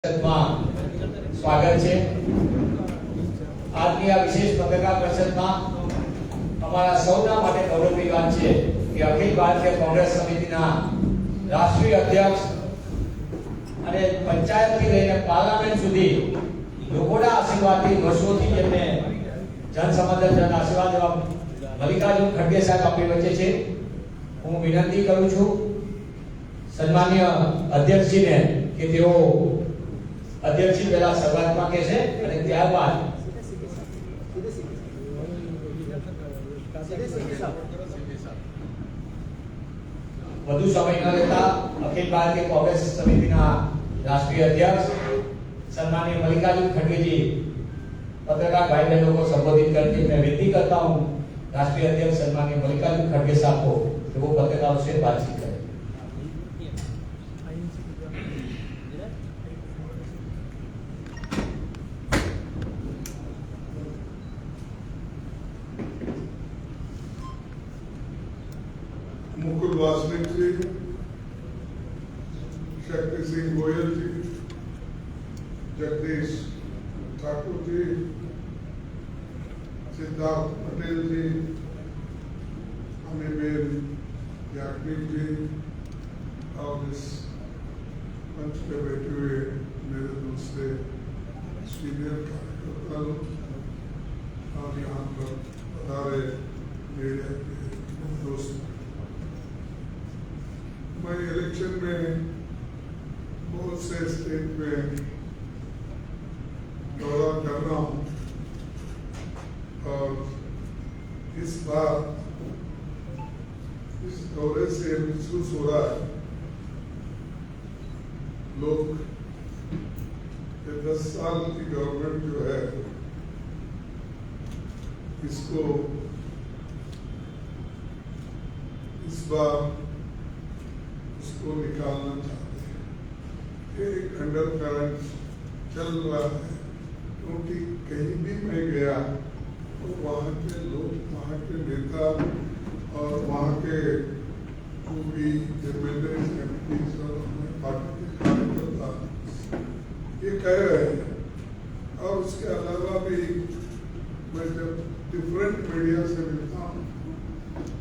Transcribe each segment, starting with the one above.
स्वागत है। આજની આ વિશેષ પત્રકાર પરિષદમાં અમારા સૌના માટે ગૌરવની વાત છે કે અખિલ ભારતીય કોંગ્રેસ સમિતિના રાષ્ટ્રીય અધ્યક્ષ અને પંચાયતથી લઈને પાર્લામેન્ટ સુધી લોકોના આશીર્વાદથી વર્ષોથી જેમને જન સમર્થન જન આશીર્વાદ એવા મલ્લિકાર્જુન ખડગે સાહેબ આપણી વચ્ચે છે। હું વિનંતી કરું છું સન્માનીય અધ્યક્ષજીને કે તેઓ अध्यक्ष पहला शुरुआत के से અને ત્યારબાદ વધુ સમય ન લેતા અખિલ ભારતીય કોંગ્રેસ સમિતિના રાષ્ટ્રીય અધ્યક્ષ સન્માનીય મલ્લિકાર્जुन खड़गे जी पत्रकार भाई बहनों को संबोधित करके मैं विनती करता हूं राष्ट्रीय अध्यक्ष सन्मानीय मल्लिकार्जुन खड़गे साहब को कि वो पत्रकारों से बातचीत करें। मुकुल वासनिक जी, शक्ति सिंह गोयल जी, जगदीश ठाकुर जी, सिद्धार्थ पटेल जी, अमीबेन याग्निक जी और इस मंच पे बैठे हुए मेरे दूसरे सीनियर कार्यकर्ता और यहाँ पर पधारे मीडिया के दोस्त। मैं इलेक्शन में बहुत से स्टेट में दौरा कर रहा हूँ और इस बार इस दौरे से महसूस हो रहा है लोग 10 साल की गवर्नमेंट जो है इसको इस बार उसको निकालना चाहते हैं। एक अंडर करंट चल रहा है क्योंकि कहीं भी मैं गया तो वहाँ के लोग, वहाँ के नेता और वहाँ के जो भी एमएलए एमपीज और पार्टी के कार्यकर्ता ये कह रहे हैं। और उसके अलावा भी मैं जब डिफरेंट मीडिया से मिलता हूँ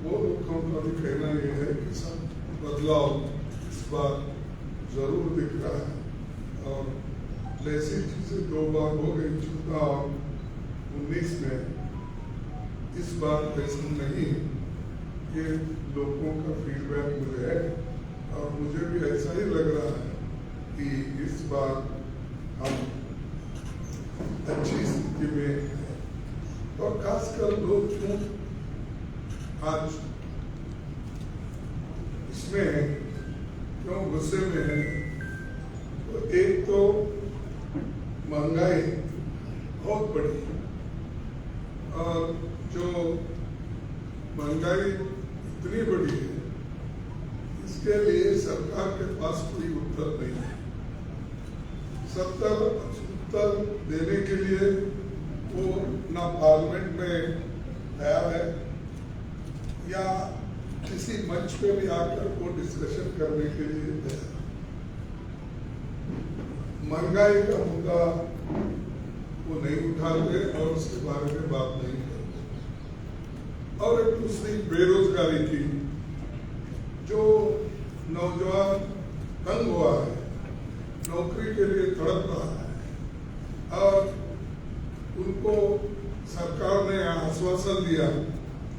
वो लोगों का भी कहना ये है कि सब बदलाव इस बार जरूर दिख रहा है और जैसी चीजें 2 बार हो गई 2019 में इस बार ऐसा नहीं। ये लोगों का फीडबैक मुझे है और मुझे भी ऐसा ही लग रहा है कि इस बार हम अच्छी स्थिति में हैं और खासकर लोग क्यों आज इसमें क्यों गुस्से में है तो एक तो महंगाई बहुत बड़ी और जो महंगाई इतनी बड़ी है इसके लिए सरकार के पास कोई उत्तर नहीं है। उत्तर देने के लिए वो ना पार्लियामेंट में आया है या किसी मंच पे भी आकर वो डिस्कशन करने के लिए तैयार। महंगाई का मुद्दा वो नहीं उठाते और उसके बारे में बात नहीं करते। और एक दूसरी बेरोजगारी की जो नौजवान तंग हुआ है, नौकरी के लिए तड़प रहा है और उनको सरकार ने आश्वासन दिया,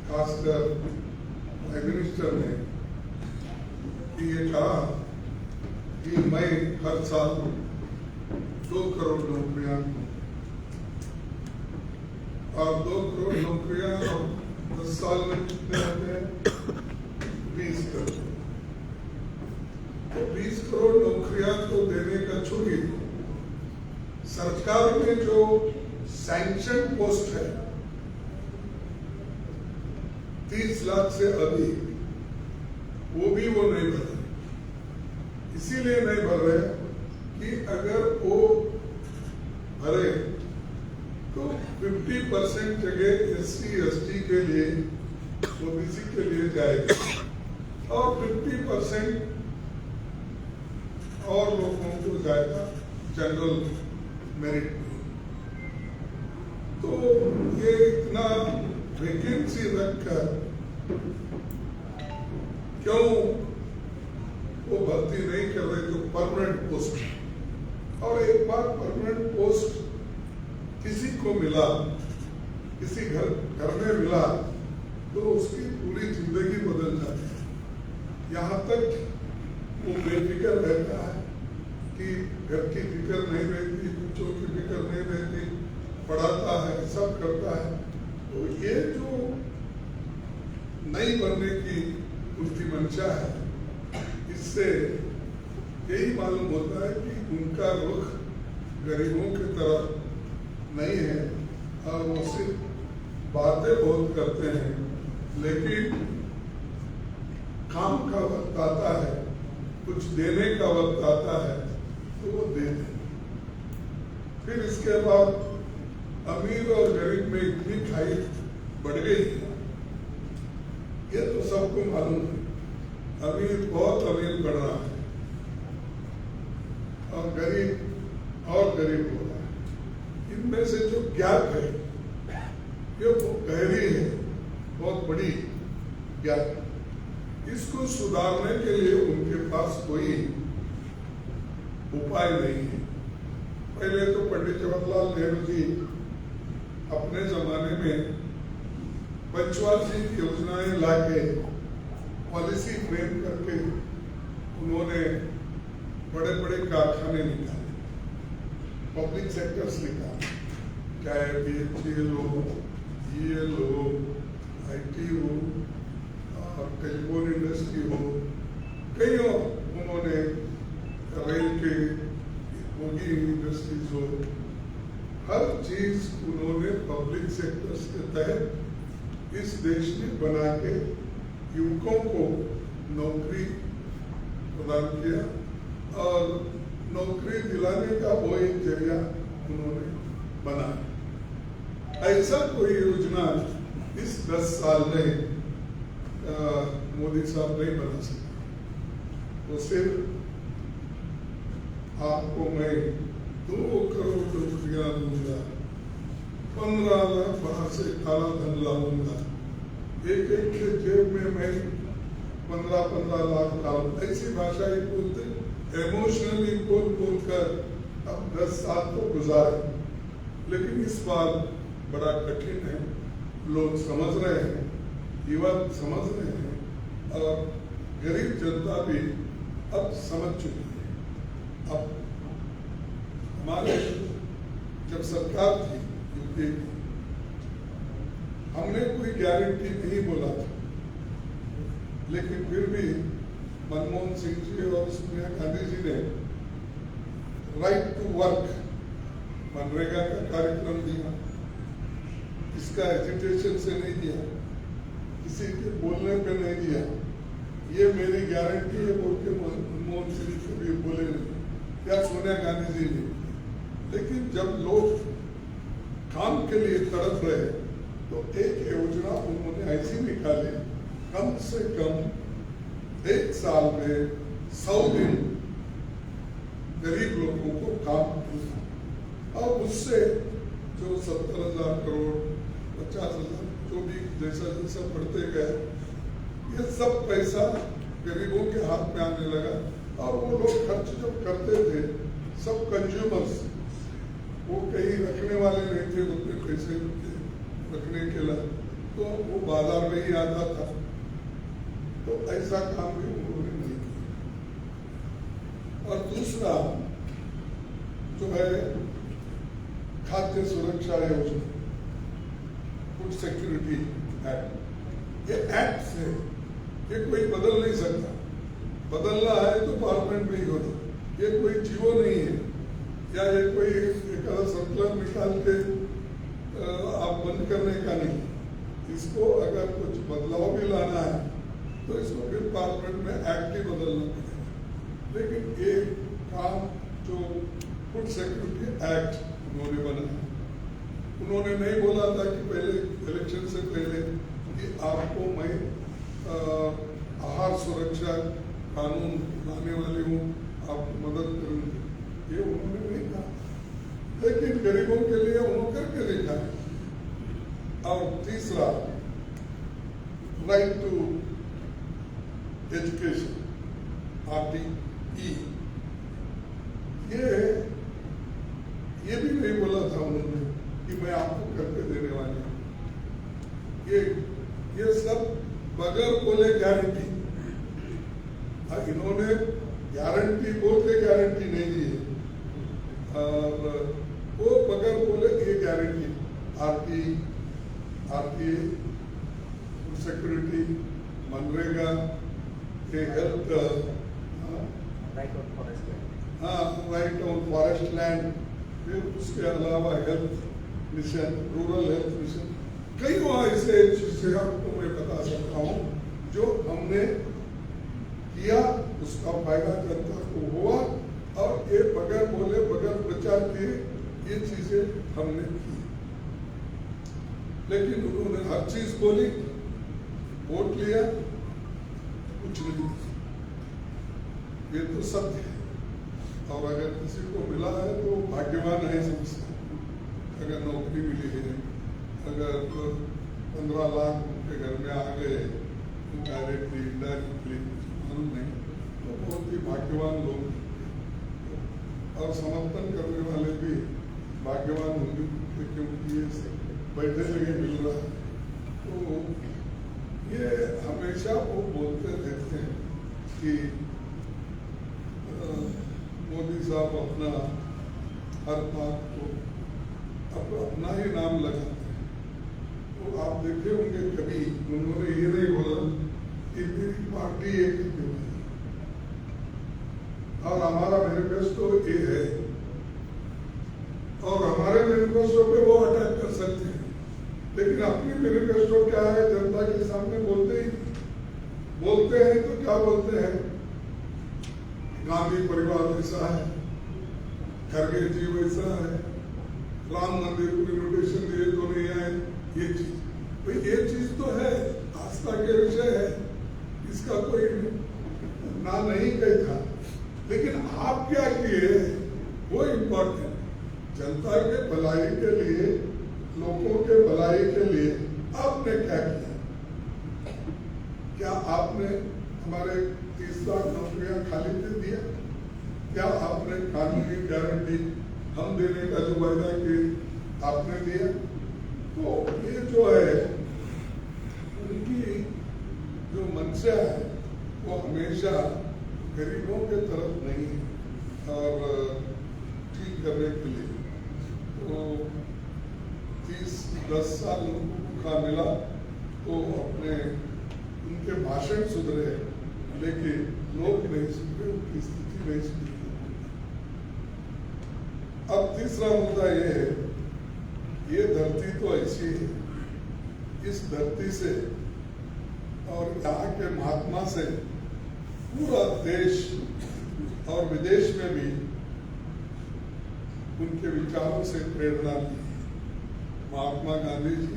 खासकर प्राइम मिनिस्टर ने कि ये कहा कि मैं हर साल 2 करोड़ नौकरियां और 2 करोड़ नौकरियां और 10 साल में कितने होते हैं 20 करोड़। तो 20 करोड़ नौकरियां तो देने का छोड़िए, सरकार में जो सैंक्शन पोस्ट है 30 लाख से अधिक वो भी वो नहीं भर रहे। इसीलिए नहीं भर रहे कि अगर वो भरे तो 50% जगह SC ST के लिए OBC के लिए जाएगा और 50% और लोगों को जनरल मेरिट में। तो ये इतना वैकेंसी रखकर क्यों वो भर्ती नहीं कर रहे जो परमानेंट पोस्ट है? और एक बार परमानेंट पोस्ट किसी को मिला, किसी घर में मिला, तो उसकी पूरी जिंदगी बदल जाती है। यहाँ तक वो बेफिक्र रहता है कि घर की फिक्र नहीं रहती, बच्चों की फिक्र नहीं रहती, पढ़ाता है, सब करता है। तो ये जो नहीं बनने की उसकी मंशा है, इससे यही मालूम होता है कि उनका रुख गरीबों की तरफ नहीं है और वो सिर्फ बातें बहुत करते हैं, लेकिन काम का वक्त आता है, कुछ देने का वक्त आता है तो वो दे दें। फिर इसके बाद अमीर और गरीब में इतनी खाई बढ़ गई है, ये तो सबको मालूम है। अमीर बहुत अमीर बढ़ रहा है और गरीब और गरीब हो रहा है। इनमें से जो गैप है ये बहुत गहरी है, बहुत बड़ी गैप। इसको सुधारने के लिए उनके पास कोई उपाय नहीं है। पहले तो पंडित जवाहरलाल नेहरू जी अपने जमाने में पंचवार्षिक योजनाएं लाके पॉलिसी फ्रेम करके उन्होंने बड़े बड़े कारखाने निकाले, पब्लिक सेक्टर्स निकाले, चाहे BHEL हो, GL हो, IT हो, टेलीफोन इंडस्ट्री हो, कई उन्होंने रेल के बोगी इंडस्ट्रीज हो, हर चीज उन्होंने पब्लिक सेक्टर्स के तहत इस देश में बना के युवकों को नौकरी प्रदान किया और नौकरी दिलाने का वो एक जरिया उन्होंने बनाया। ऐसा कोई योजना इस 10 साल में मोदी साहब नहीं बना सकते। तो सिर्फ आपको मैं 2 करोड़ रुपया दूंगा, 15 लाख बाहर से काला धन लाऊंगा, एक के जेब में मैं 15-15 लाख डालूंगा, ऐसी भाषा ही बोलते, इमोशनली बोलकर अब 10 साल तो गुजारे। लेकिन इस बार बड़ा कठिन है, लोग समझ रहे हैं, युवा समझ रहे हैं और गरीब जनता भी अब समझ चुकी है। अब हमारे जब सरकार थी यूपी की, हमने कोई गारंटी नहीं बोला था, लेकिन फिर भी मनमोहन सिंह जी और सोनिया गांधी जी ने राइट टू वर्क मनरेगा का कार्यक्रम दिया। इसका एजिटेशन से नहीं दिया, किसी के बोलने पे नहीं दिया, ये मेरी गारंटी है बोल के मनमोहन सिंह कभी बोले नहीं या सोनिया गांधी जी ने। लेकिन जब लोग काम के लिए तड़प रहे तो एक योजना उन्होंने ऐसी निकाली, कम से कम 1 साल में 100 दिन गरीब लोगों को काम मिला और उससे जो 70,000 करोड़ 50,000 जो भी जैसा जैसा बढ़ते गए, ये सब पैसा गरीबों के हाथ में आने लगा। और वो लोग खर्च जब करते थे सब कंज्यूमर्स, वो कहीं रखने वाले नहीं थे उतने पैसे रखने के लिए, तो वो बाजार में ही आता था। तो ऐसा काम भी उन्होंने नहीं किया। और दूसरा जो है खाद्य सुरक्षा योजना, फूड सिक्योरिटी एक्ट, ये एक्ट से ये कोई बदल नहीं सकता। बदलना है तो पार्लियामेंट में ही होना, ये कोई जीवो नहीं है या ये कोई एक सर्कुलर निकाल के आप बंद करने का नहीं। इसको अगर कुछ बदलाव भी लाना है तो इसको फिर पार्लियामेंट में एक्ट ही बदलना पड़ेगा। लेकिन एक काम जो फूड सिक्योरिटी एक्ट उन्होंने बनाया, उन्होंने नहीं बोला था कि पहले इलेक्शन से पहले कि आपको मैं आहार सुरक्षा कानून लाने वाली हूँ, आपको मदद करूंगी, ये उन्होंने नहीं कहा। लेकिन गरीबों के लिए उन्होंने करके देखा है। और तीसरा, राइट टू एजुकेशन, RTE, ये भी नहीं बोला था उन्होंने कि मैं आपको करके देने वाले हूं। ये सब बगैर बोले गारंटी, और इन्होंने गारंटी बोलते गारंटी नहीं दी है, और वो बगैर बोले ये गारंटी RTA, सिक्योरिटी, मनरेगा, ये health, right on forest land, फिर उसके अलावा health mission, rural health mission, कई ऐसे चीजें आपको मैं बता सकता हूँ जो हमने किया, उसका फायदा जनता को हुआ, और ये बगैर बोले बगैर प्रचार किए ये चीजें हमने की। लेकिन उन्होंने हर चीज बोली, वोट लिया, कुछ नहीं। ये तो सत्य है, और अगर किसी को मिला है तो भाग्यवान है समझता। अगर नौकरी मिली है, अगर 15 लाख उनके घर में आ गए डायरेक्टली इनडायरेक्टली मालूम नहीं, तो बहुत ही भाग्यवान लोग, और समर्थन करने वाले भी भाग्यवान होंगे, क्योंकि ये बैठे जगह मिल रहा है। तो ये हमेशा वो बोलते रहते हैं कि मोदी साहब अपना हर बात को अपना ही नाम लगाते हैं। तो आप देखे होंगे कभी उन्होंने ये नहीं बोला कि मेरी पार्टी एक ही है और हमारा मैनिफेस्टो ये है, और हमारे मैनिफेस्टो पे वो अटैक कर सकते हैं, लेकिन अपनी मैनिफेस्टो क्या है जनता के सामने बोलते हैं तो क्या बोलते हैं, गांधी परिवार ऐसा है, खड़गे जी वैसा है, राम मंदिर को इन्विटेशन दिए तो नहीं आए, ये चीज भाई ये चीज तो है, आस्था के विषय है, इसका कोई ना नहीं कहता, लेकिन आप क्या किए वो इम्पोर्टेंट। जनता के भलाई के लिए, लोगों के भलाई के लिए आपने क्या किया? क्या आपने हमारे 30 लाख नौकरियां खाली दे दिया? क्या आपने कानूनी गारंटी हम देने का जो वायदा किया आपने दिया? तो ये जो है उनकी जो मंशा है वो हमेशा गरीबों के तरफ नहीं है, और ठीक करने के लिए तो 30-10 साल का मिला तो अपने उनके भाषण सुधरे, लेकिन लोग नहीं सुधरे, उनकी स्थिति नहीं सुधरी। अब तीसरा मुद्दा ये है, ये धरती तो ऐसी है, इस धरती से और यहाँ के महात्मा से पूरा देश और विदेश में भी उनके विचारों से प्रेरणा ली। महात्मा गांधी जी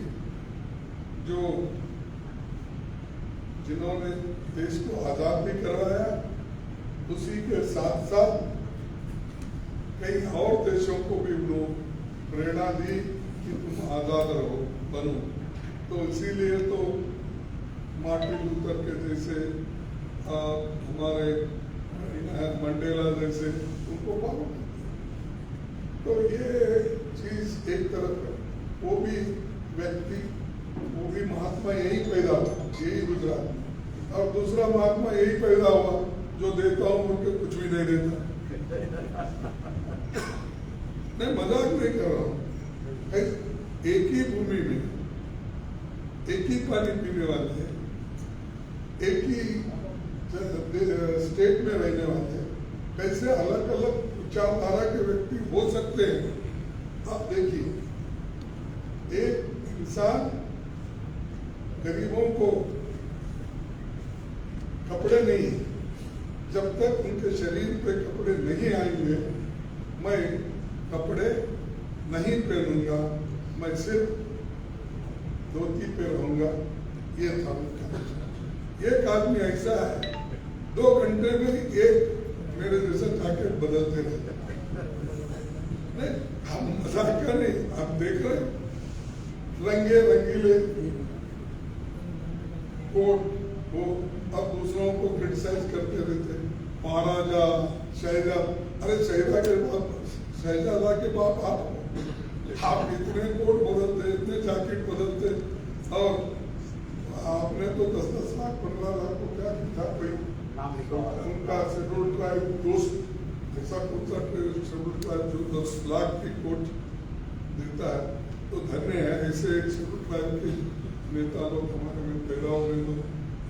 जिन्होंने देश को आजाद भी करवाया, उसी के साथ साथ कई और देशों को भी लोग प्रेरणा दी कि तुम आजाद रहो, बनो। तो इसीलिए तो मार्टिन लूथर के जैसे हमारे मंडेला जैसे उनको फॉलो करते। तो ये चीज एक तरफ, वो भी व्यक्ति, वो भी महात्मा यही पैदा हुआ, यही गुजरात, और दूसरा महात्मा यही पैदा हुआ जो देता हूं उनके कुछ भी नहीं देता। मैं मजाक नहीं कर रहा हूं, एक ही भूमि में एक ही पानी पीने वाले हैं, एक ही स्टेट में रहने वाले हैं, कैसे अलग अलग विचारधारा के व्यक्ति हो सकते हैं। आप देखिए, एक इंसान गरीबों को कपड़े नहीं, जब तक उनके शरीर पे कपड़े नहीं आएंगे मैं कपड़े नहीं पहनूंगा, मैं सिर्फ धोती पे रहूंगा। ये था उनका। एक आदमी ऐसा है 2 घंटे में एक मेरे जैसा जाके बदलते रहते। मजाक का नहीं, आप देख रहे हैं रंगे रंगीले कोट वो अब दूसरों को क्रिटिसाइज करते रहते, महाराजा शहजादा, अरे शहजादा के बाप आप इतने कोट बदलते, इतने जैकेट बदलते, और आपने तो 10-10 लाख 15 लाख को क्या था कोई उनका शेड्यूल ट्राइब दोस्त ऐसा कौन सा शेड्यूल ट्राइब जो 10 लाख की कोट देता है, तो धन्य है ऐसे एक शेड्यूल ट्राइब के नेता लोग हमारे में पैदा हो गए,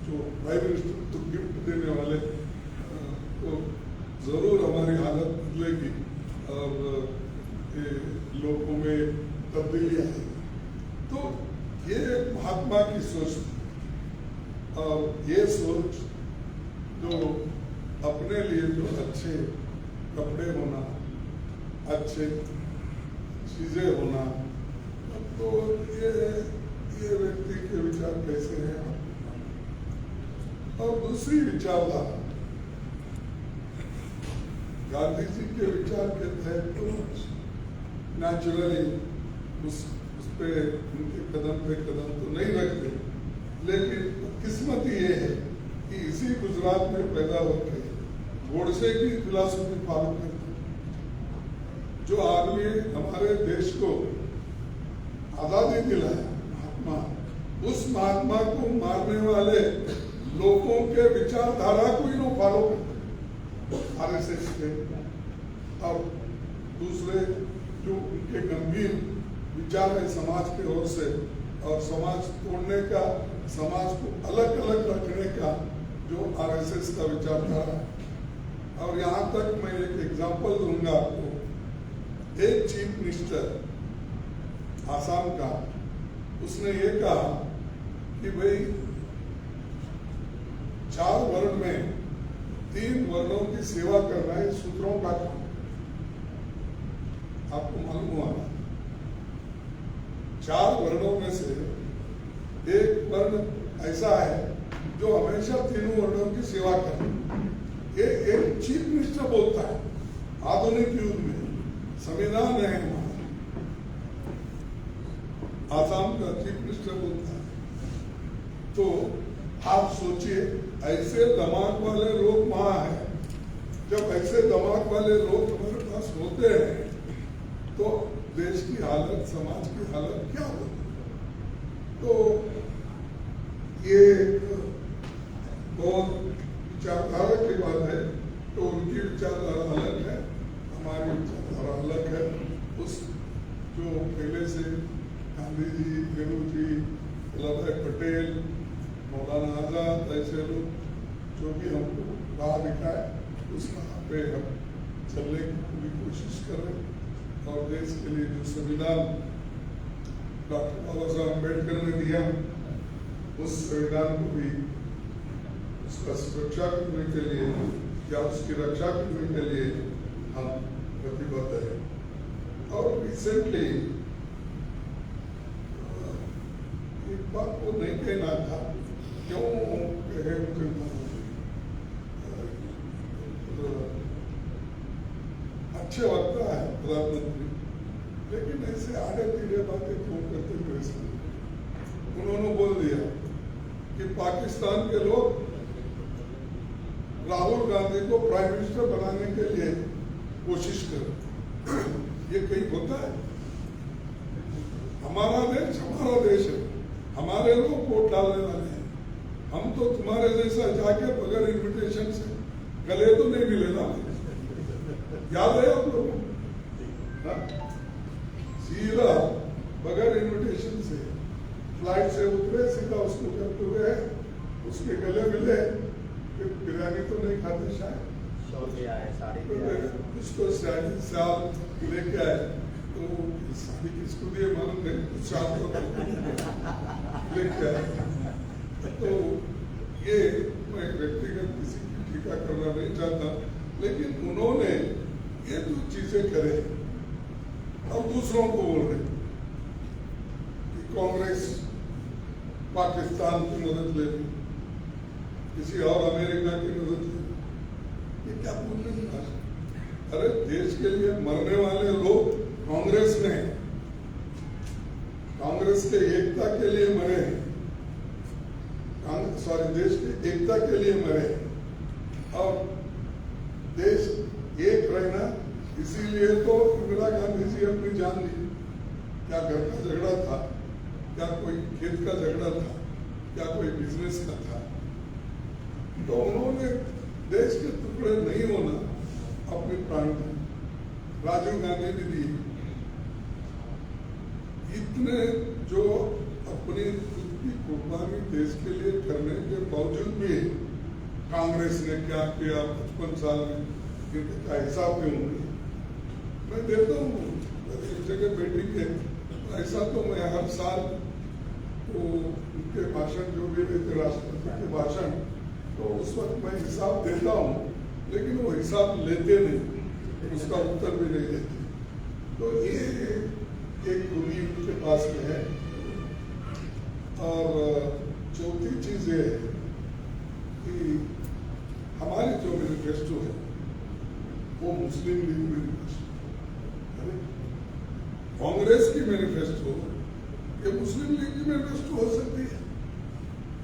जो प्राइम मिनिस्टर तो गिफ्ट देने वाले, तो जरूर हमारी हालत बदलेगी और लोगों में तब्दीली आएगी। तो ये महात्मा की सोच, और ये सोच जो अपने लिए जो अच्छे कपड़े होना, अच्छे चीजें होना, तो ये व्यक्ति के विचार कैसे हैं। और दूसरी विचारधारा गांधी जी के विचार के तहत तो नेचुरली उस पे उनके कदम पे कदम तो नहीं रखते, लेकिन किस्मत ये है कि इसी गुजरात में पैदा होकर गोडसे की फिलॉसफी फॉलो करते, जो आदमी हमारे देश को आजादी दिलाया महात्मा, उस महात्मा को मारने वाले लोगों के विचारधारा को ही लोग फॉलो करते आरएसएस के, और दूसरे जो उनके गंभीर विचार है समाज के ओर से, और समाज तोड़ने का, समाज को अलग अलग रखने का जो आरएसएस का विचारधारा है। और यहाँ तक मैं एक एग्जांपल दूंगा आपको। एक चीफ मिनिस्टर आसाम का, उसने ये कहा कि भाई 4 वर्ण में 3 वर्णों की सेवा करना है सूत्रों का काम। आपको मालूम हुआ 4 वर्णों में से एक वर्ण ऐसा है जो हमेशा तीनों वर्णों की सेवा करे। ये एक चीफ मिनिस्टर बोलता है आधुनिक युग में, संविधान है हमारा, आसाम का चीफ मिनिस्टर बोलता है। तो आप सोचिए ऐसे दिमाग वाले लोग वहां हैं, जब ऐसे दिमाग वाले लोग हमारे पास होते हैं तो देश की हालत, समाज की हालत क्या होती। तो ये बहुत विचारधारा की बात है, तो उनकी विचारधारा अलग है, हमारी विचारधारा अलग है। उस जो पहले से गांधी जी, नेहरू जी, वल्लभ भाई पटेल, मौलाना आजाद, ऐसे लोग जो भी हमको राह दिखाए, उस राह पे हम चलने की पूरी कोशिश कर रहे हैं। और देश के लिए जो संविधान डॉक्टर बाबा साहब अम्बेडकर ने दिया, उस संविधान को भी उसका सुरक्षा करने के लिए या उसकी रक्षा करने के लिए हम प्रतिबद्ध हैं। और रिसेंटली एक बात को नहीं कहना था, क्यों कहे मुझे अच्छे वक्ता है प्रधानमंत्री, लेकिन ऐसे आड़े टीढ़े बातें क्यों करते हुए उन्होंने बोल दिया कि पाकिस्तान के लोग राहुल गांधी को प्राइम मिनिस्टर बनाने के लिए कोशिश कर। ये कहीं होता है? हमारा देश है, हमारे लोग वोट डालने वाले हैं। हम तो तुम्हारे जैसा जाके बगैर इन्विटेशन से गले तो नहीं मिले ना, याद है आप लोगों को? सीधा बगैर इन्विटेशन से फ्लाइट से उतरे, सीधा उसको करते हुए उसके गले मिले, बिरयानी तो नहीं खाते शायद, उसको साल लेके आए, तो साड़ी किसको दिए मालूम नहीं, कुछ साल तो लेके आए। तो ये मैं व्यक्तिगत किसी की टीका करना नहीं चाहता, लेकिन उन्होंने ये जो चीजें करे और दूसरों को बोल रहे कि कांग्रेस पाकिस्तान की मदद ले ली, किसी और अमेरिका की मदद ले ली, ये क्या बोलने की बात? अरे देश के लिए मरने वाले लोग कांग्रेस के एकता के लिए मरे हैं, देश की एकता के लिए मरे और देश एक रहना, इसीलिए तो इंदिरा गांधी जी अपनी जान दी। क्या घर का झगड़ा था, क्या कोई खेत का झगड़ा था, क्या कोई बिजनेस का था, तो उन्होंने देश के टुकड़े नहीं होना अपने प्राण में। राजीव गांधी ने दी। इतने जो अपनी खुद की कुर्बानी देश के लिए करने के बावजूद भी कांग्रेस ने क्या किया 55 साल में, इनका हिसाब क्यों नहीं? मैं देता हूँ एक जगह बैठक के, ऐसा तो मैं हर साल तो उनके भाषण जो भी रहते राष्ट्रपति के भाषण, तो उस वक्त मैं हिसाब देता हूँ, लेकिन वो हिसाब लेते नहीं, उसका उत्तर भी नहीं देते। तो ये एक खूबी उनके पास में है। और चौथी चीज ये है कि हमारी जो मैनिफेस्टो है वो मुस्लिम लीग मैनिफेस्टो, कांग्रेस की मैनिफेस्टो ये मुस्लिम लीग की मैनिफेस्टो हो सकती है।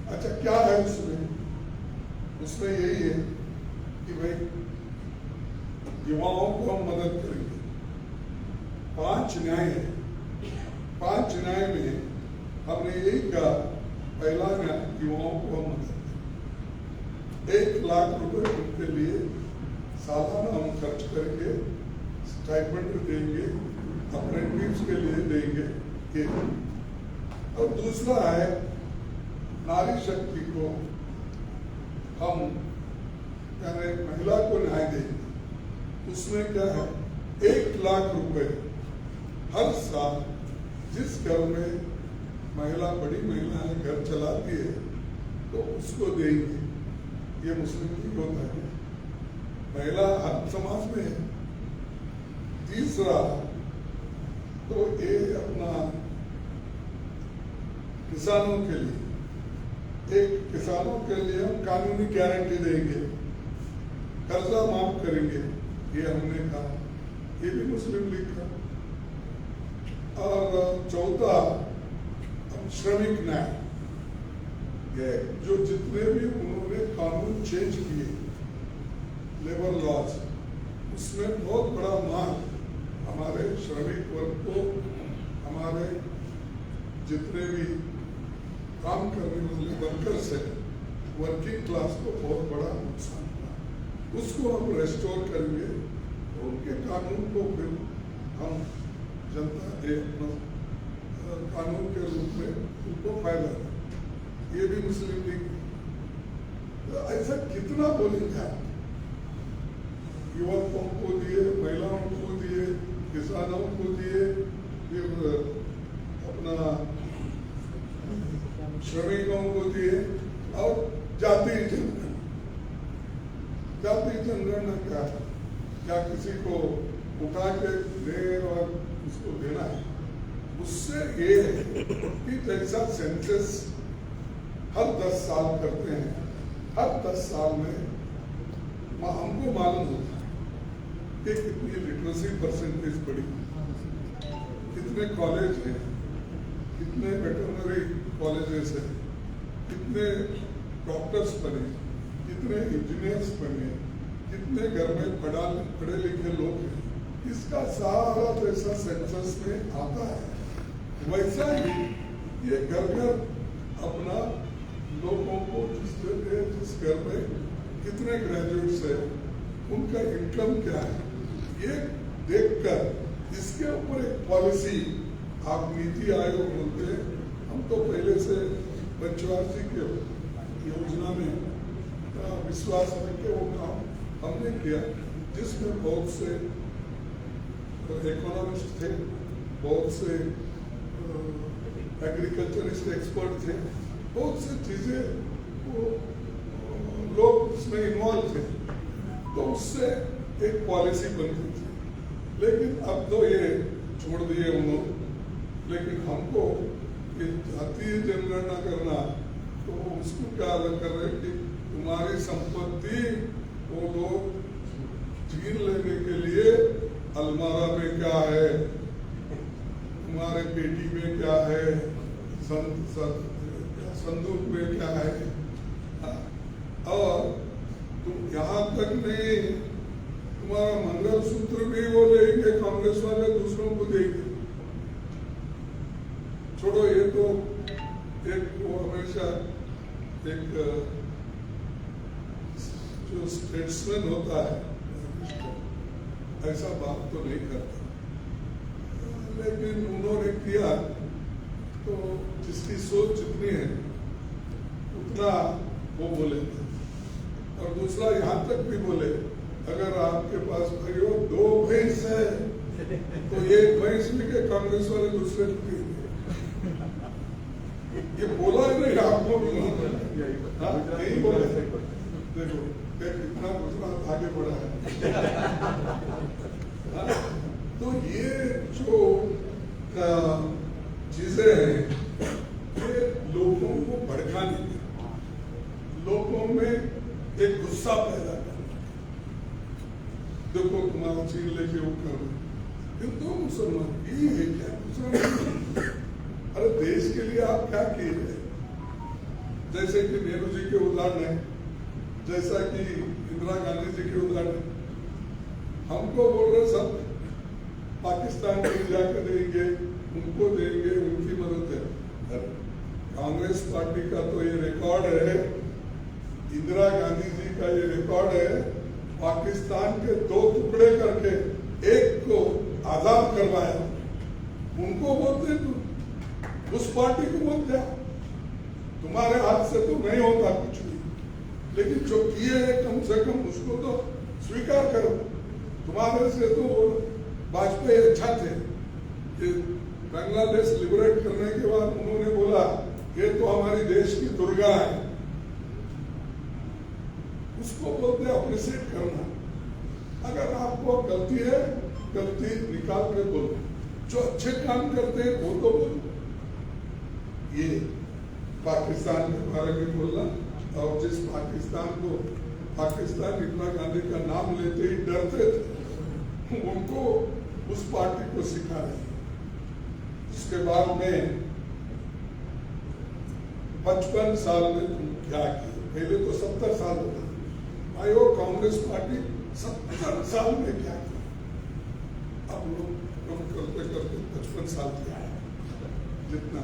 अच्छा क्या है उसमें? उसमें यही है कि भाई युवाओं को हम मदद करेंगे। 5 न्याय है, 5 न्याय में हमने यही कहा, पहला न्याय युवाओं को हम मदद करेंगे। 1 लाख रुपए उनके लिए सालाना हम खर्च करेंगे, स्टाइपेंड देंगे, अप्रेंटिस के लिए देंगे। और दूसरा है नारी शक्ति को हम यानी महिला को न्याय देंगे। उसमें क्या है 1 लाख रुपए हर साल जिस घर में महिला, बड़ी महिलाएं घर चलाती है तो उसको देंगे। ये मुस्लिम लीग होता है, महिला हर समाज में है। तीसरा तो ये अपना किसानों के लिए, एक किसानों के लिए हम कानूनी गारंटी देंगे, कर्जा माफ करेंगे, ये हमने कहा, ये भी मुस्लिम लीग का। और चौथा हम श्रमिक न्याय, ये जो जितने भी उन्होंने कानून चेंज किए लेबर लॉज, उसमें बहुत बड़ा मांग हमारे श्रमिक वर्ग को, हमारे जितने भी काम करने वाले वर्कर्स है, वर्किंग क्लास को बहुत बड़ा नुकसान हुआ। उसको हम रेस्टोर करेंगे तो उनके कानून को फिर हम जनता के कानून के रूप में उनको फायदा है। ये भी मुस्लिम लीग। तो ऐसा कितना बोलेंगे आप? युवकों को दिए, महिलाओं को दिए, किसानों को दिए, फिर अपना श्रमिकों को दिए, और जाति जनगणना। जाति जनगणना क्या किसी को उठा के दे और उसको देना है? उससे ये है कि जैसा सेंसस हर 10 साल करते हैं, हर 10 साल में हमको मालूम होता है कि कितनी लिटरेसी परसेंटेज बढ़ी, कितने कॉलेज हैं, कितने वेटरनरी कॉलेजेस हैं, कितने डॉक्टर्स बने, कितने इंजीनियर्स बने, कितने घर में पढ़े लिखे लोग हैं। इसका सारा पैसा सेंसस में आता है। वैसा ही ये घर घर अपना लोगों को जिस घर में कितने ग्रेजुएट्स है, उनका इनकम क्या है, ये देखकर इसके ऊपर एक पॉलिसी, आप नीति आयोग बोलते हैं, हम तो पहले से पंचवार्षिक के योजना में विश्वास रखे वो काम हमने किया, जिसमें बहुत से इकोनॉमिस्ट थे, बहुत से एग्रीकल्चरिस्ट एक्सपर्ट थे, बहुत सी चीजें वो लोग उसमें इन्वॉल्व थे, तो उससे एक पॉलिसी बनती थी। लेकिन अब तो ये छोड़ दिए उन्होंने। लेकिन हमको ये जातीय जनगणना करना, तो उसको क्या अलग कर रहे कि तुम्हारी संपत्ति वो लोग छीन लेने के लिए अलमारा में क्या है, तुम्हारे पेटी में क्या है, संदूक में क्या है। और तुम यहाँ तक नहीं, तुम्हारा मंगलसूत्र भी वो लेंगे कांग्रेस वाले, दूसरों को देंगे। छोड़ो, ये तो एक वो हमेशा एक जो स्टेट्समैन होता है ऐसा बात तो नहीं करता, लेकिन उन्होंने किया तो जिसकी सोच जितनी है उतना वो बोले। और दूसरा यहाँ तक भी बोले, अगर आपके पास भाइयों 2 भैंस है तो एक भैंस लेके कांग्रेस वाले दूसरे को देंगे। ये बोला है नहीं आपको भी, यही बोला। देखो कितना गुजरात आगे बढ़ा है। तो ये जो चीजें हैं ये लोगों को भड़काने की, लोगों में एक गुस्सा पैदा करना। देखो तुम्हारा चीन लेके वो कर रहे, हिंदू मुसलमान यही है क्या? मुसलमान अरे देश के लिए आप क्या किए हैं? जैसे कि नेहरू जी के उदाहरण है, जैसा कि इंदिरा गांधी जी के उदाहरण है। हमको बोल रहे सब पाकिस्तान को जाकर देंगे, उनको देंगे, उनकी मदद है। कांग्रेस पार्टी का तो ये रिकॉर्ड है, इंदिरा गांधी जी का ये रिकॉर्ड है, पाकिस्तान के 2 टुकड़े करके एक को आजाद करवाया। उनको बोलते तुम, उस पार्टी को बोलते हैं। तुम्हारे हाथ से तो नहीं होता कुछ भी, लेकिन जो किए हैं कम से कम उसको तो स्वीकार करो। तुम्हारे से तो वाजपेयी अच्छा थे कि बांग्लादेश लिबरेट करने के बाद उन्होंने बोला ये तो हमारी देश की दुर्गा है, उसको बोलते अप्रिशिएट करना। अगर आपको गलती है, गलती निकाल के बोलो, जो अच्छे काम करते हैं वो तो बोलो। ये पाकिस्तान के बारे में बोलना, और जिस पाकिस्तान को पाकिस्तान इंदिरा गांधी का नाम लेते ही डरते थे, उनको उस पार्टी को सिखा रहे। इसके बाद में 55 साल में तुम क्या किए? पहले तो 70 साल होता, आयो कांग्रेस पार्टी 70 साल में क्या किया? अब लोग कम करते करते 55 साल किया है जितना,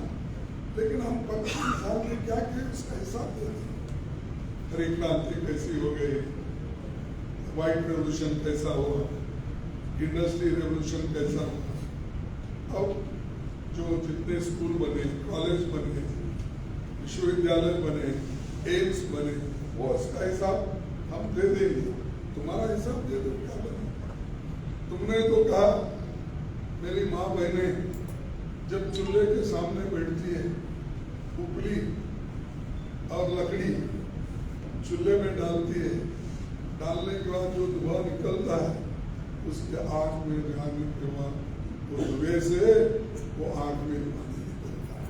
लेकिन हम 55 साल में क्या किए उसका हिसाब देते। हरी क्रांति कैसी हो गई, व्हाइट रेवोल्यूशन कैसा हुआ, इंडस्ट्री रेवोल्यूशन कैसा हुआ, अब जो जितने स्कूल बने, कॉलेज बने, विश्वविद्यालय बने, एम्स बने, वो उसका हिसाब हम दे देंगे। तुम्हारा हिसाब दे दो क्या बने। तुमने तो कहा मेरी माँ बहनें जब चूल्हे के सामने बैठती है, उपली और लकड़ी चूल्हे में डालती है, डालने के बाद जो धुआं निकलता है उसके आँख में जाने के बाद वो धुएं से वो आँख में पानी निकलता है।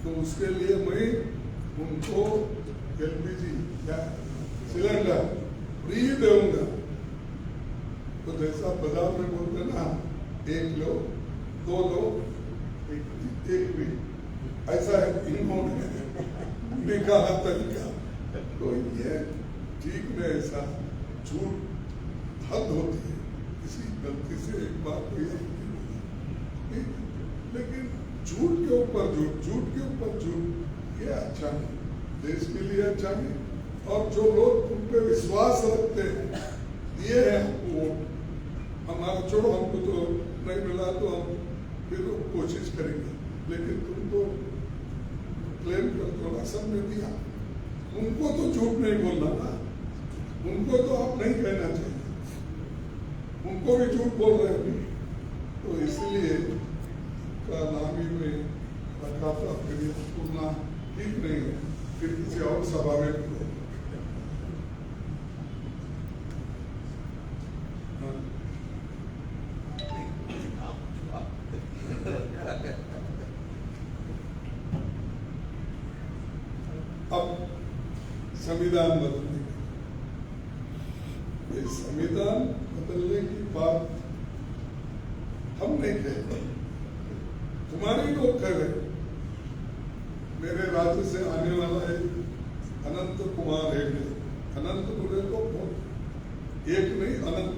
तो उसके लिए मैं उनको LPG या सिलेंडर फ्री दूंगा। तो जैसा बाजार में बोलते ना, 1 लो 2 लो 1 भी, ऐसा है इन्होंने निकाला तरीका। तो ये ठीक में ऐसा झूठ हद होती है, किसी गलती से एक बार कोई, लेकिन झूठ के ऊपर झूठ, झूठ के ऊपर झूठ, ये अच्छा नहीं, देश के लिए अच्छा नहीं। और जो लोग तुम पे विश्वास रखते हैं, दिए हैं हमको, हमारा छोड़ो, हमको तो नहीं मिला तो हम फिर कोशिश करेंगे, लेकिन तुम तो क्लेम करते हो ना सबने दिया, उनको तो झूठ नहीं बोलना ना, उनको तो आप नहीं कहना चाहिए, उनको भी झूठ बोल रहे हैं। तो इसलिए नामी में रखा था, फिर तुलना ठीक नहीं है, फिर किसी और सभा में करो। अब संविधान बदलने की, ये संविधान बदलने की बात हम नहीं कहते, तुम्हारे लोग कह रहे। मेरे राज्य से आने वाला एक अनंत कुमार हेगड़े, अनंत बोले तो एक नहीं अनंत,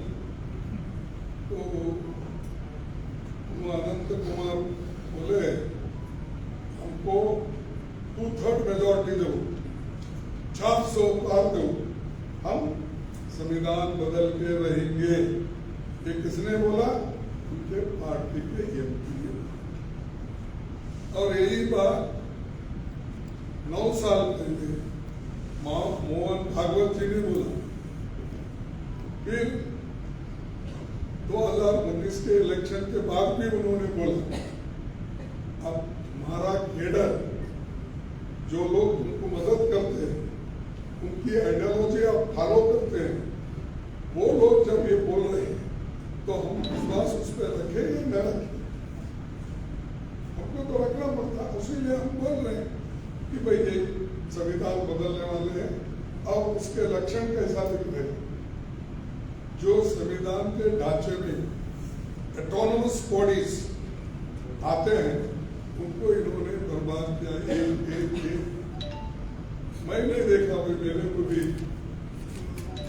तो अनंत कुमार बोले हमको 2/3 मेजॉरिटी दो, 400 पार दो, हम संविधान बदल के रहेंगे। ये किसने बोला? उनके पार्टी के एमपी। और यही बात 9 साल पहले मोहन भागवत जी ने बोला। फिर 2019 के इलेक्शन के बाद भी उन्होंने बोला। अब हमारा केडर, जो लोग उनको मदद करते हैं, उनकी आइडियोलॉजी आप फॉलो करते हैं, वो लोग जब ये बोल रहे हैं तो हम विश्वास उस पर रखें या न रखें? हमको तो रखना पड़ता है। उसीलिए हम बोल रहे हैं कि भाई ये संविधान बदलने वाले हैं। और उसके लक्षण कैसा दिख रहे हैं? जो संविधान के ढांचे में ऑटोनोमस बॉडीज आते हैं, उनको इन्होंने बर्बाद किया। मैं नहीं देखा, भाई मेरे को भी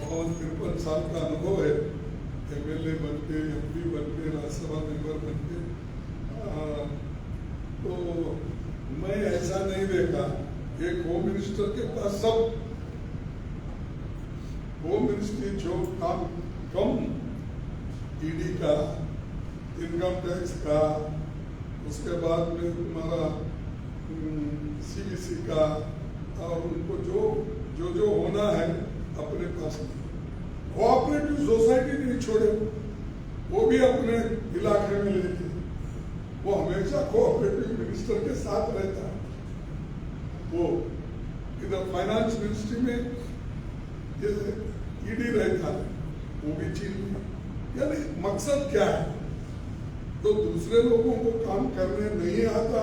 53 साल का अनुभव है, एमएलए बन के, एमपी बन के, राज्यसभा मेंबर बन के। तो मैं ऐसा नहीं देखा। एक होम मिनिस्टर के पास सब होम मिनिस्ट्री जो काम कम, ईडी का, इनकम टैक्स का, उसके बाद में तुम्हारा सीबीसी का, और उनको जो होना है अपने पास। कोऑपरेटिव सोसाइटी नहीं छोड़े, वो भी अपने इलाके में लेके, वो हमेशा कोऑपरेटिव मिनिस्टर के साथ रहता है। वो इधर फाइनेंस मिनिस्ट्री में ईडी रहता है, वो भी चीज। यानी मकसद क्या है? तो दूसरे लोगों को काम करने नहीं आता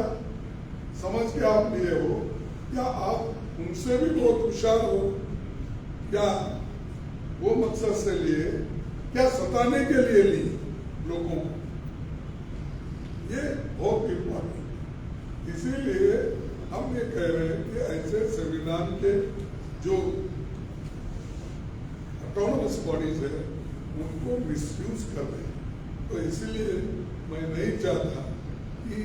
समझ के आप लिए हो, या आप उनसे भी बहुत होशियार हो, या वो मकसद से लिए, क्या सताने के लिए लिए लोगों को? ये बहुत इम्पोर्टेंट। इसीलिए हम ये कह रहे हैं कि ऐसे संविधान के जो ऑटोनोमस बॉडीज है, उनको मिसयूज कर रहे हैं। तो इसीलिए मैं नहीं चाहता कि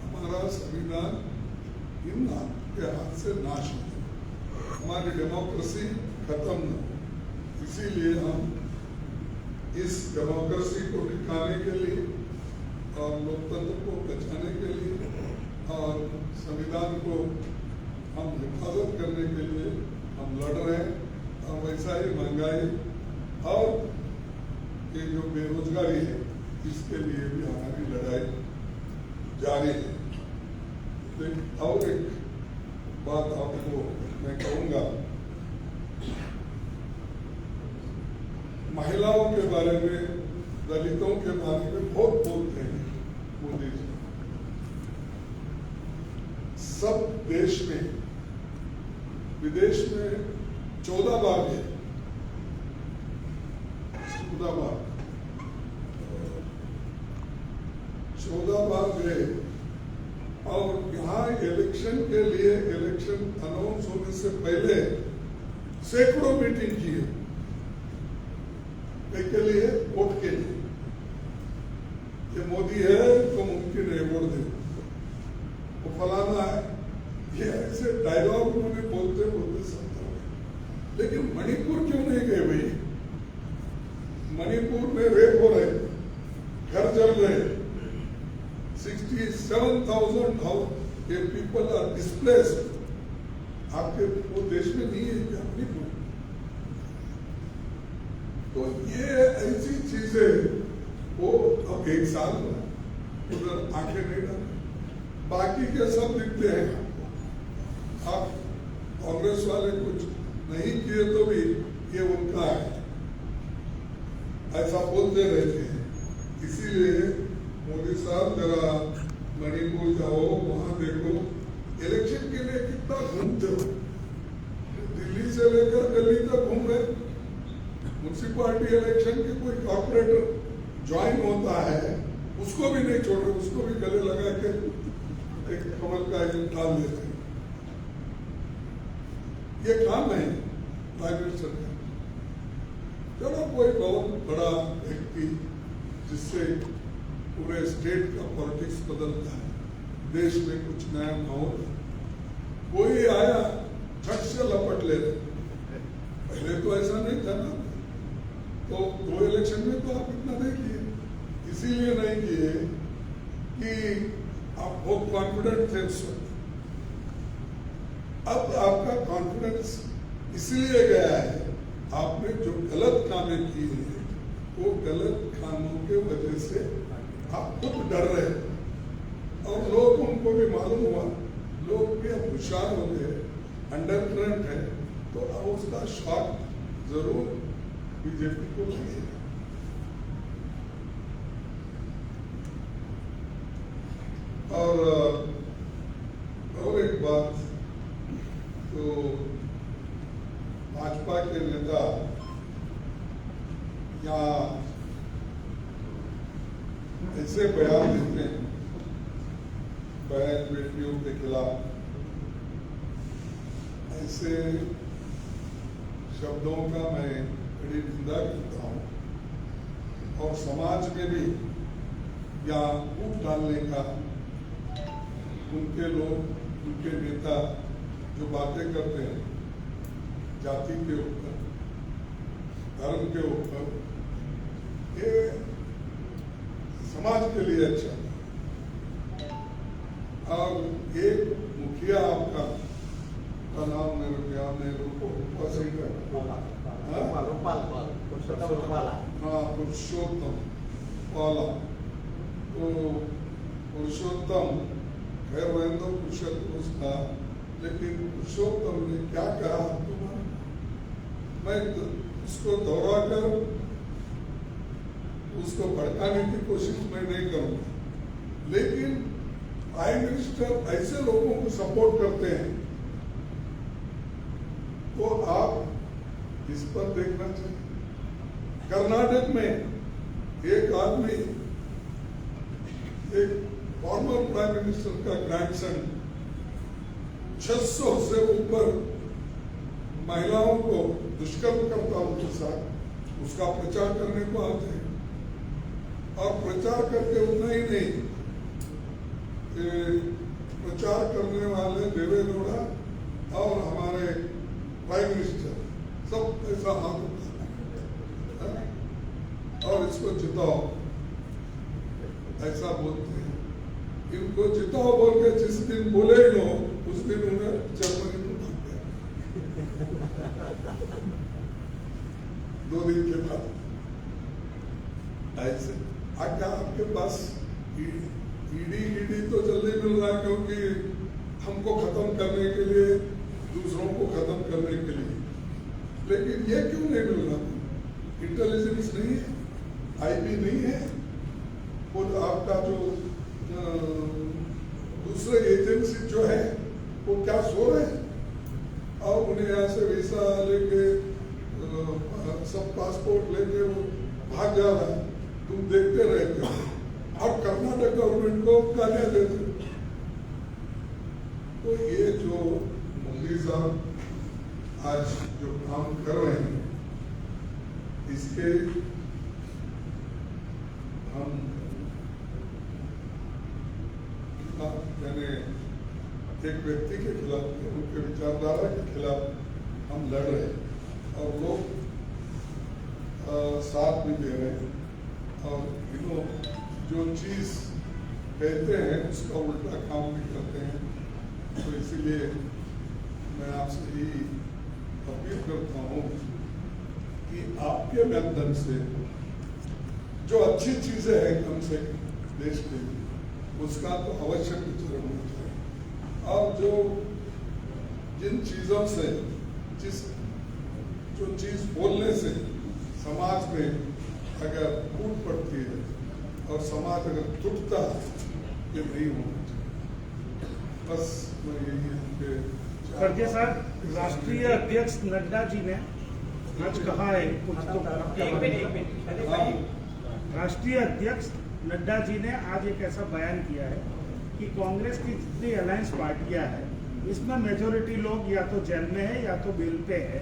हमारा संविधान इन के हाथ से नाश हो जाए, हमारी डेमोक्रेसी खत्म न हो। इसीलिए हम इस डेमोक्रेसी को टिकाने के लिए और लोकतंत्र को बचाने के लिए और संविधान को हम हिफाजत करने के लिए हम लड़ रहे हैं। और वैसा ही महंगाई और ये जो बेरोजगारी है, इसके लिए भी हमारी लड़ाई जारी है। लेकिन और एक बात आपको मैं कहूंगा, महिलाओं के बारे में, दलितों के बारे में बहुत बोलते हैं मोदी जी। सब देश में, विदेश में 14 बार गए, 14 बार गए। और यहाँ इलेक्शन के लिए, इलेक्शन अनाउंस होने से पहले सैकड़ों मीटिंग किए के लिए, वोट के लिए। ये मोदी है तो मुमकिन है वोट दे, वो फलाना है, ये ऐसे डायलॉग उन्होंने बोलते बोलते सकता है। लेकिन मणिपुर क्यों नहीं गए भाई? मणिपुर में रेप हो रहे, घर जल रहे, 67,000 पीपल आर डिस्प्लेस्ड। आपके वो देश में नहीं है क्या मणिपुर? तो ये ऐसी चीजें वो अब 1 साल उधर आंखें नहीं डाले, बाकी के सब दिखते हैं। आप कांग्रेस वाले कुछ नहीं किए तो भी ये उनका है, ऐसा बोलते रहते हैं। इसीलिए मोदी साहब जरा मणिपुर जाओ, वहां देखो इलेक्शन के लिए कितना घूमते हो। दिल्ली से लेकर दिल्ली तक घूम रहे। म्युनिसिपैलिटी इलेक्शन के कोई कॉर्पोरेटर ज्वाइन होता है, उसको भी नहीं छोड़ रहे, उसको भी गले लगा के एक कमल का डाल देते हैं। ये काम है प्राइम मिनिस्टर का। चलो कोई बहुत बड़ा व्यक्ति जिससे पूरे स्टेट का पॉलिटिक्स बदलता है, देश में कुछ नया माहौल, कोई आया झट से लपट ले रहे। पहले तो ऐसा नहीं था ना, तो 2 इलेक्शन में तो आप इतना देखिए, इसीलिए नहीं किए कि आप बहुत कॉन्फिडेंट थे उस वक्त। अब आपका कॉन्फिडेंस इसलिए गया है, आपने जो गलत कामें की हैं, वो गलत कामों के वजह से आप खुद डर रहे हैं। और लोग, उनको भी मालूम हुआ, लोग भी अब होशियार हो गए, अंडर करंट है, तो अब उसका शॉक जरूर बीजेपी को लगेगा। और एक बात, तो भाजपा के नेता या ऐसे बयान देते हैं बहन बेटियों के खिलाफ, ऐसे शब्दों का मैं बड़ी निंदा करता हूँ। और समाज में भी या फूट डालने का उनके लोग, उनके नेता जो बातें करते हैं जाति के ऊपर, धर्म के ऊपर, ये समाज के लिए अच्छा नहीं। और एक मुखिया आपका नाम मेरे ध्यान में, हाँ, पुरुषोत्तम वाला, तो पुरुषोत्तम खैर वैंदो पुरुषोत्तम था, लेकिन पुरुषोत्तम ने क्या कहा मैं उसको दोहरा कर उसको भड़काने की कोशिश मैं नहीं करूंगा। लेकिन प्राइम मिनिस्टर ऐसे लोगों को सपोर्ट करते हैं, तो आप इस पर देखना चाहिए। कर्नाटक में एक आदमी, एक फॉर्मर प्राइम मिनिस्टर का ग्रैंडसन 600 से ऊपर महिलाओं को दुष्कर्म करता उनके साथ, उसका प्रचार करने को आते हैं। और प्रचार करके उतना ही नहीं, प्रचार करने वाले देवे गौड़ा और हमारे प्राइम मिनिस्टर सब ऐसा हाथ उठाते हैं और इसको जिताओ ऐसा बोलते हैं। इनको जिताओ बोल के जिस दिन बोले लो, उस दिन उन्हें जर्मनी में भाग गया 2 दिन के बाद। ऐसे आज्ञा आपके पास ईडी तो जल्दी मिल रहा है, क्योंकि हमको खत्म करने के लिए, दूसरों को खत्म करने के लिए, लेकिन ये क्यों नहीं मिल रहा? इंटेलिजेंस नहीं है, आईबी नहीं है, और आपका जो दूसरे एजेंसी जो है वो क्या सो रहे हैं और उन्हें यहाँ से वीसा लेके सब पासपोर्ट लेके वो भाग जा रहा है, तुम देखते रहते हो और कर्नाटक गवर्नमेंट को गालियां देते हो। तो ये जो मोदी साहब आज जो काम कर रहे हैं, इसके हम यानी एक व्यक्ति के खिलाफ, उनके विचारधारा के खिलाफ हम लड़ रहे हैं और लोग साथ भी दे रहे हैं और जो चीज कहते हैं उसका उल्टा काम भी करते हैं। तो इसीलिए मैं आपसे यही अपील करता हूँ कि आपके माध्यम से जो अच्छी चीजें हैं कम से कम देश के लिए, उसका तो अवश्य विचार होना चाहिए। और जो जिन चीजों से, जो चीज बोलने से समाज में अगर फूट पड़ती है और समाज अगर टूटता है, ये नहीं होना चाहिए। बस मैं यही खड़गे साहब, राष्ट्रीय अध्यक्ष नड्डा जी ने आज कहा है कुछ तो राष्ट्रीय अध्यक्ष नड्डा जी ने आज एक ऐसा बयान किया है कि कांग्रेस की जितनी अलायंस पार्टियां हैं इसमें मेजोरिटी लोग या तो जेल में है या तो बेल पे है,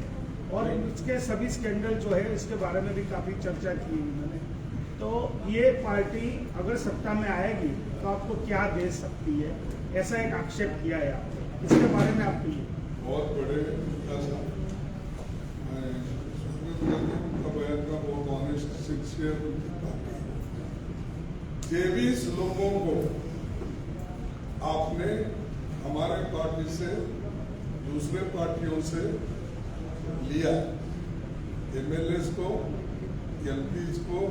और इसके सभी स्कैंडल जो है इसके बारे में भी काफी चर्चा की उन्होंने। तो ये पार्टी अगर सत्ता में आएगी तो आपको क्या दे सकती है, ऐसा एक आक्षेप किया है आपने, इसके बारे में आप कहिए। बहुत बड़े बहुत ऑनेस्ट सिंसियर 23 लोगों को आपने हमारे पार्टी से दूसरे पार्टियों से लिया, एमएलएस को, एमपीज को,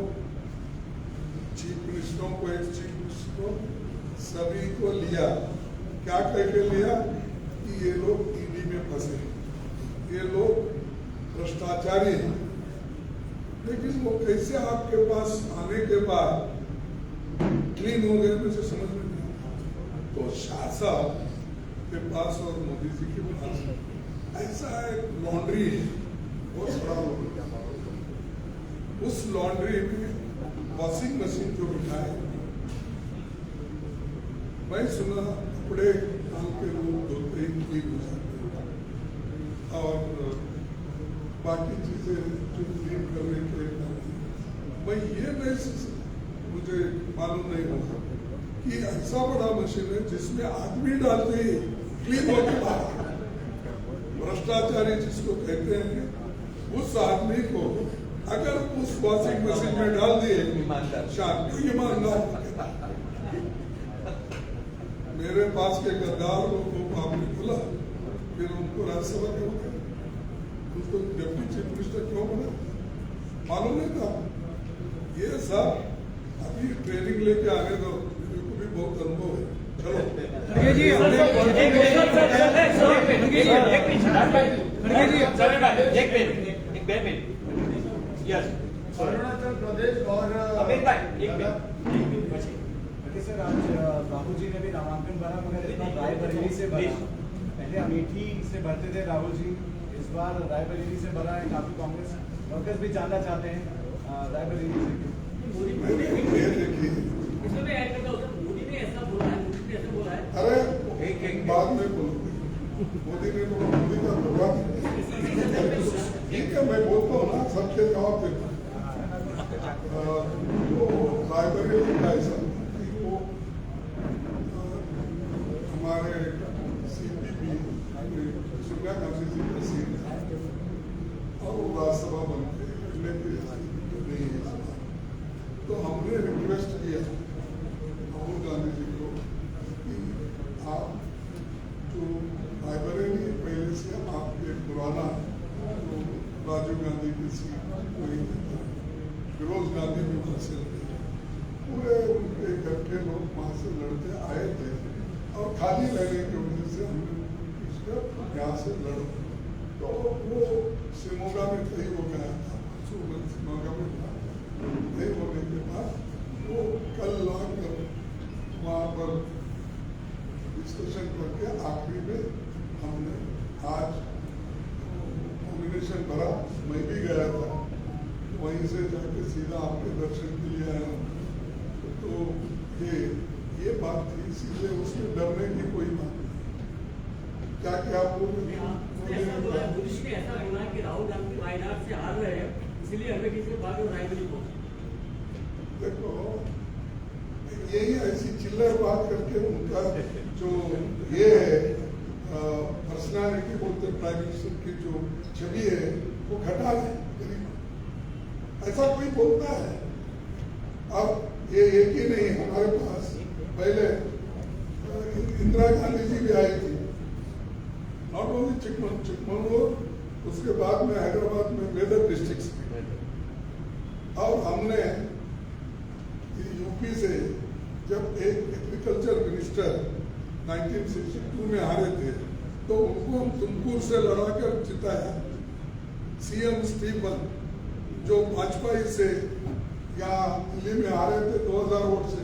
चीफ मिनिस्टरों को, एक्स चीफ मिनिस्टर को, सभी को लिया। क्या कह के लिया कि ये लोग ईडी में फंसे, ये लोग भ्रष्टाचारी हैं। लेकिन वो कैसे आपके पास आने के बाद क्लीन हो गए मुझे समझ में नहीं आता। तो शाह साहब के पास और मोदी जी के पास ऐसा एक लॉन्ड्री है, बहुत बड़ा लॉन्ड्री, उस लॉन्ड्री में वॉशिंग मशीन जो बिठाए, मैं सुना कपड़े डाल के लोग धोते ही क्लीन हो जाते और बाकी चीजें जो क्लीन करने के मैं ये नहीं, मुझे मालूम नहीं होगा कि ऐसा बड़ा मशीन है जिसमें आदमी डालते ही क्लीन होके बाहर, भ्रष्टाचारी जिसको कहते हैं, उस आदमी को अगर उस वॉशिंग मशीन में डाल दिए शांति ईमानदार। मेरे पास के गद्दार लोगों को आपने बोला, फिर उनको राज्यसभा क्यों गया, उनको डिप्टी चीफ मिनिस्टर क्यों बना, मालूम नहीं था। ये सब अभी ट्रेनिंग लेके आने दो, मेरे को भी बहुत अनुभव है। चलो अरुणाचल प्रदेश और सर आज राहुल जी ने भी नामांकन भरा, मगर रायबरेली से भरा। पहले अमेठी से भरते थे राहुल जी, इस बार रायबरेली से भरा है। काफी कांग्रेस वर्कर्स भी जानना चाहते हैं रायबरेली से। अरे एक बाद में बोलूंगी, मोदी ने तो मोदी का प्रोग्राम ठीक है, मैं बोलता हूँ ना, सबके जवाब देता हूँ। तो रायबरेली का ऐसा वो हमारे सीपीपी सोनिया गांधी जी का सीट था और वो राज्यसभा बनते नहीं है, तो हमने रिक्वेस्ट किया राहुल गांधी जी को कि आप जो रायबरेली पहले से आपके पुराना जो राजीव गांधी की सीट वही फिरोज गांधी भी वहाँ से लड़े, पूरे उनके घर के लोग वहाँ से लड़ते आए थे और खाली रहने की वजह से हमने यहाँ से लड़ो, तो वो शिमोगा में तय हो गया था, शिमोगा में तय होने के बाद वो कल लाकर वहाँ पर डिस्कशन करके आखिरी में हमने आज नॉमिनेशन भरा। मैं भी गया था, वहीं से जाके सीधा आपके दर्शन के लिए आया। तो ये बात थी, इसीलिए उसमें डरने की कोई बात नहीं। क्या क्या आप लोग ऐसा बोला कि राहुल गांधी वायनाड से हार रहे हैं, इसलिए हमें किसी के बाद रायबरेली को देखो, यही ऐसी चिल्लर बात करके उनका जो ये है पर्सनालिटी बोलते प्राइम मिनिस्टर की जो छवि है वो घटा है। ऐसा कोई बोलता है? अब ये एक ही नहीं, हमारे पास पहले इंदिरा गांधी जी भी आई थी, नॉट ओनली चिकमंगलूर, उसके बाद में हैदराबाद में वेदर डिस्ट्रिक्ट में, और हमने यूपी से जब एक एग्रीकल्चर मिनिस्टर 1962 में हारे थे तो उनको हम तुमकुर से लड़ाकर जिताया। सीएम स्टीफन जो वाजपेयी से या दिल्ली में हारे थे 2000 वोट से,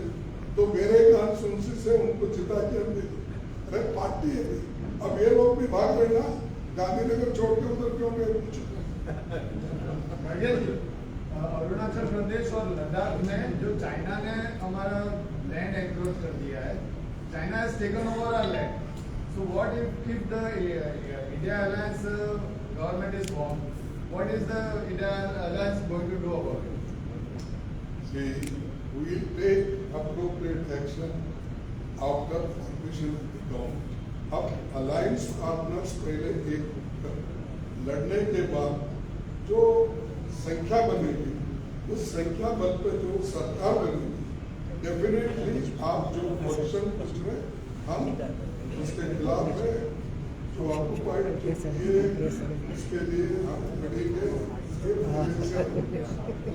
तो मेरे कॉन्स्टिट्यूंसी से उनको जिता के हम अरे पार्टी है। अब ये लोग भी भाग रहे ना, गांधीनगर छोड़ के उधर क्यों गए? अरुणाचल प्रदेश और लद्दाख में जो चाइना ने हमारा लैंड एंक्रोच कर दिया है, China has taken over our land, So what if the India Alliance government is formed? What is the India Alliance going to do about it? See, we will take appropriate action after formation of the government. अब alliance partners पहले एक लड़ने के बाद जो संख्या बनेगी उस संख्या बल पे जो सरकार बनेगी डेफिनेटली आप जो क्वेश्चन पूछ रहे हम उसके खिलाफ है जो ऑक्युपाइड उसके लिए हम लड़ेंगे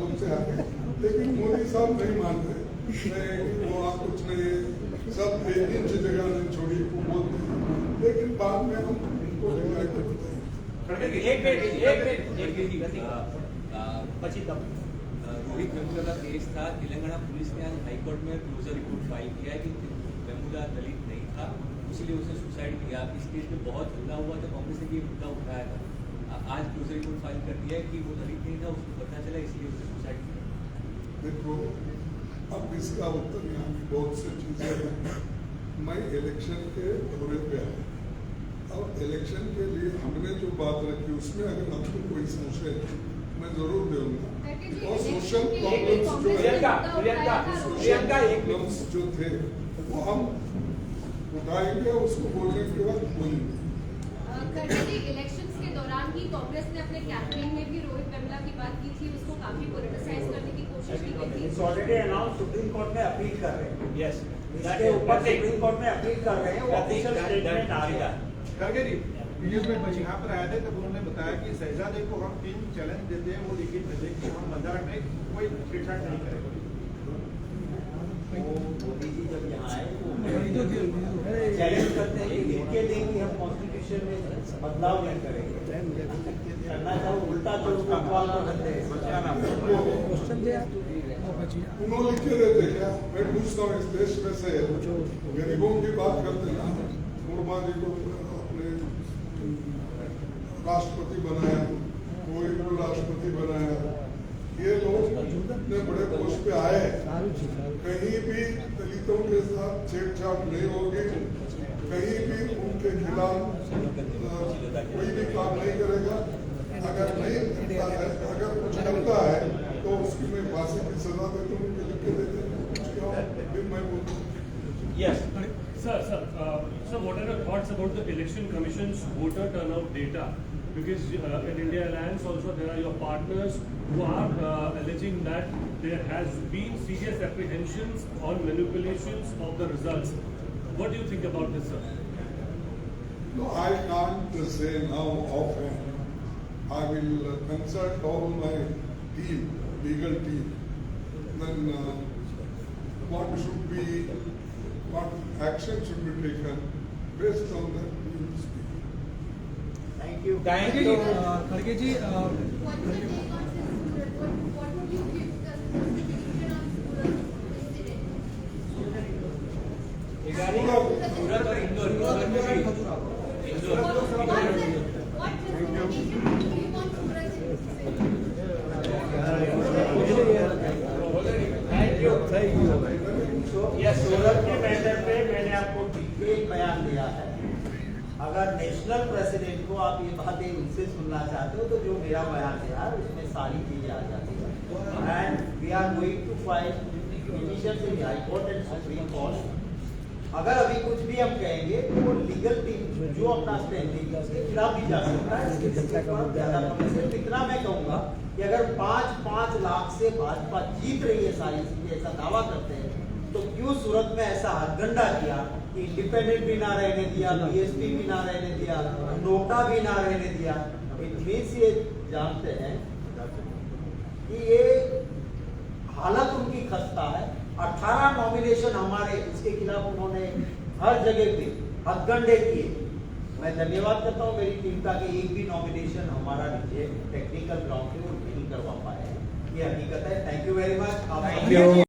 उनसे आगे। लेकिन मोदी साहब नहीं मान रहे वो आप कुछ नहीं सब एक इंच जगह नहीं छोड़ी वो बोलते हैं लेकिन बाद में हम उनको रोहित वेमुला का केस था। तेलंगाना पुलिस ने आज हाईकोर्ट में क्लोजर रिपोर्ट फाइल किया है कि वेमुला दलित नहीं था, इसलिए उसने सुसाइड किया। इस केस में बहुत हल्ला हुआ था, कांग्रेस ने भी मुद्दा उठाया था। आज क्लोजर रिपोर्ट फाइल कर दिया है कि वो दलित नहीं था, उसको पता चला इसलिए उसने सुसाइड किया। देखो अब इसका उत्तर यहाँ की बहुत सी चीजें हैं। मैं इलेक्शन के दौरे पे आया और इलेक्शन के लिए हमने जो बात रखी उसमें अगर आपको कोई संशय मैं जरूर दूंगा। और सोशल प्रॉब्लम्स जो थे वो हम उठाएंगे, उसको बोलने के बाद बोलेंगे। इलेक्शंस के दौरान ही कांग्रेस ने अपने कैंपेन में भी रोहित वेमुला की बात की थी, उसको काफी पॉलिटिसाइज करने की कोशिश की गई थी। ऑलरेडी अनाउंस सुप्रीम कोर्ट में अपील कर रहे हैं। यस, इसके ऊपर सुप्रीम कोर्ट में अपील कर रहे हैं, वो ऑफिशियल स्टेटमेंट आ गया। करके जी पीयूष भाई यहाँ पर आए थे तब उन्होंने बताया कि शहजादे को हम 3 चैलेंज देते हैं, वो लिखित में दें कि हम बंजारा में कोई छेड़छाड़ नहीं करेंगे। मोदी जी जब यहाँ आए तो चैलेंज करते हैं कि लिख के दें कि हम कॉन्स्टिट्यूशन में बदलाव नहीं करेंगे, करना चाहो उल्टा तो उसका कॉल करते हैं। उन्होंने लिख के देते क्या? मैं पूछता हूँ इस देश में से गरीबों की बात करते ना, मुर्मा जी को अपने राष्ट्रपति बनाया, कोई को राष्ट्रपति बनाया, ये लोग इतने बड़े पोस्ट पे आए, कहीं भी दलितों के साथ छेड़छाड़ नहीं होगी, कहीं भी उनके खिलाफ कोई भी काम नहीं करेगा। अगर नहीं करता है, अगर कुछ करता है तो उसकी मैं फांसी की सजा देता हूँ, लिख के देते हैं, फिर मैं बोलता हूँ। Yes Sir, what are your thoughts about the Election Commission's voter turnout data? Because in India Alliance also there are your partners who are alleging that there has been serious apprehensions on manipulations of the results. What do you think about this, sir? No, I can't say now offhand. I will consult all my team, legal team. Then what should be, what action should be taken based on that. Thank you. Khadge ji, what would you take on this? What would you give the constitution on सूरत और Indore What justification would you give on सूरत के matter पे मैंने आपको detail बयान दिया है। अगर national president को आप ये बातें उनसे सुनना चाहते हो तो जो मेरा बयान दिया है उसमें सारी चीजें आ जाती है। And we are going to file petition in high court and supreme court. अगर अभी कुछ भी हम कहेंगे तो वो लीगल टीम जो अपना स्टैंड लेगी उसके खिलाफ भी जा सकता है। सिर्फ इतना मैं कहूँगा कि अगर 5-5 लाख से भाजपा जीत रही है सारी सीटें, ऐसा दावा करते हैं, तो क्यों सूरत में ऐसा हथगंडा किया कि इंडिपेंडेंट भी ना रहने दिया, बीएसपी भी ना रहने दिया, नोटा भी ना रहने दिया। इट मीन्स ये जानते हैं कि ये हालत उनकी खस्ता है। 18 नॉमिनेशन हमारे इसके खिलाफ उन्होंने हर जगह पे हथगंडे किए। मैं धन्यवाद करता हूँ मेरी टीम का कि एक भी नॉमिनेशन हमारा नीचे टेक्निकल ग्राउंड पे वो नहीं करवा पाए। ये हकीकत है। Thank you very much.